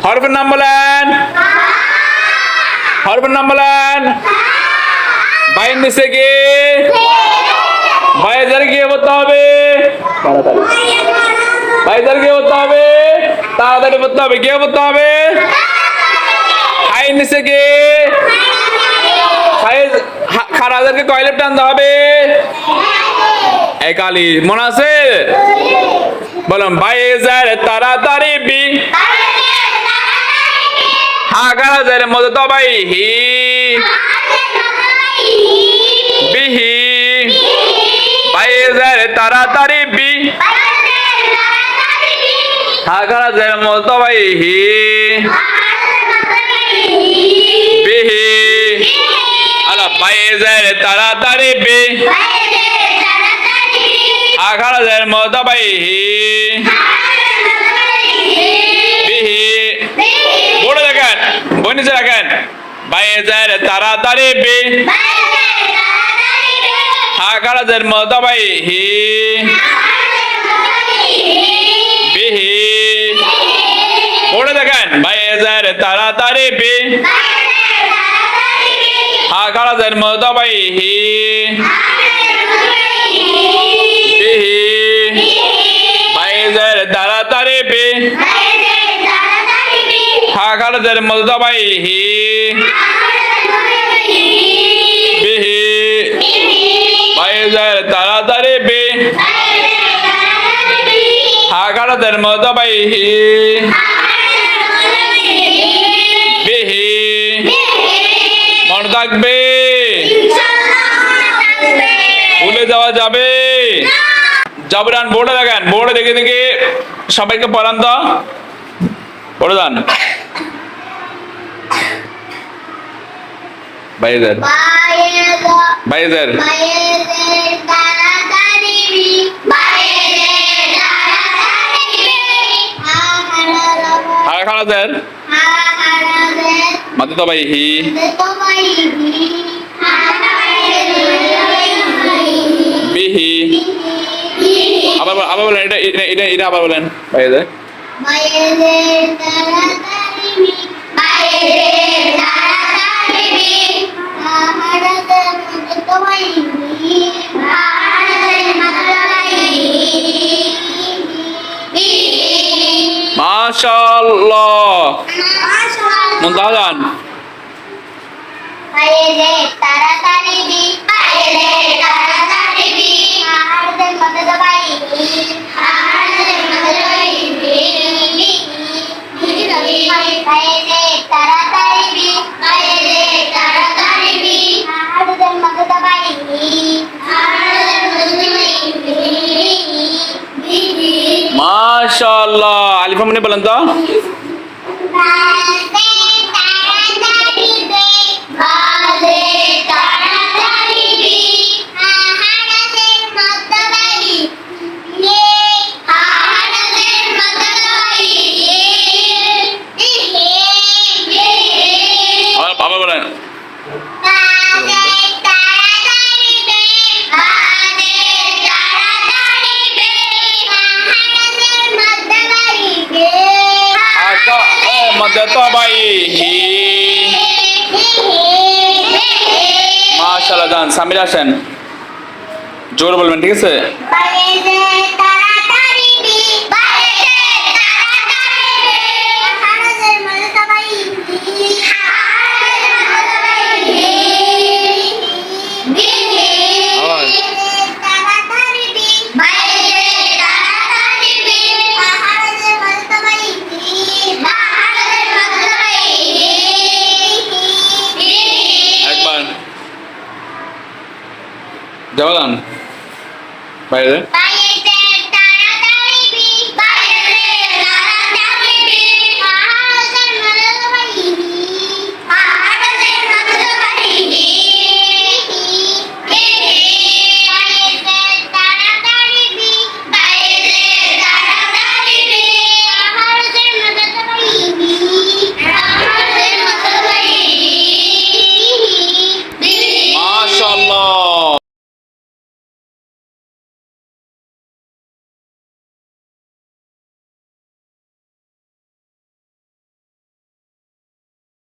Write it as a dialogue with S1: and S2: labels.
S1: হরফের নাম বলেন। হরফের নাম বলেন। বাইয়ের নিচে কি? বাইরে গিয়ে বলতে হবে তাড়াতাড়ি। বাইরে গিয়ে বলতে হবে তাড়াতাড়ি বলতে হবে। গিয়ে বলতে হবে। হাইয়ের নিচে কি? খারাদেরকে কয়লেপ টানতে হবে? একালি মনে আছে? বলুন বাইরে তাড়াতাড়ি বি। হাগারাজের মধ্যে তো ভাই হি বিহি। বাইরে তাড়াতাড়ি বি। হাগারাজের মধ্যে তো ভাই হি বিহি। আলা বাইরে তাড়াতাড়ি বি। হাগারাজের মধ্যে তো ভাই হি বিহি। বলে দেখেন বই নিচে রাখেন। বাইরে তাড়াতাড়ি বি। হাগারাজের মধ্যে তো ভাই হি বিহি। বলে দেখেন বাইরে তাড়াতাড়ি বি। হাগারাজের মধ্যে তো ভাই হি বিহি। বাইরে তাড়াতাড়ি বি। হাগারাজের মধ্যে তো ভাই হি বিহি। বাইরে তাড়াতাড়ি বি। হাগারাজের মধ্যে তো ভাই হি বিহি। মনে থাকবে? ভুলে যাওয়া যাবে? জাবরান বোর্ডে দেখেন। বোর্ডে দেখে দেখে সবাইকে পড়ান তো। পড়ে যান। বাইরে বাইরে হাগারাজের মধ্যে তো ভাই হি বিহি। আবার আবার বলেন। এটা এটা এটা আবার বলেন। বাইরে মাশাআল্লাহ। মুনতাহান
S2: বাইরে তাড়াতাড়ি বি। বাইরে তাড়াতাড়ি বি। হাড়দের মধ্যে তো বাইরে। হাড়দের মধ্যে তো বাইরে তাড়াতাড়ি বি। বাইরে তাড়াতাড়ি বি। হাড়দের মধ্যে তো বাইরে। হাড়দের মধ্যে
S1: মাশাআল্লাহ। আলিফা মনে বলেন তো। আবার বলেন। মধ্যে তো ভাই হি। মাশাআল্লাহ। জান সামির আসেন। জোর বলবেন ঠিক আছে? একবার জবান বাইরে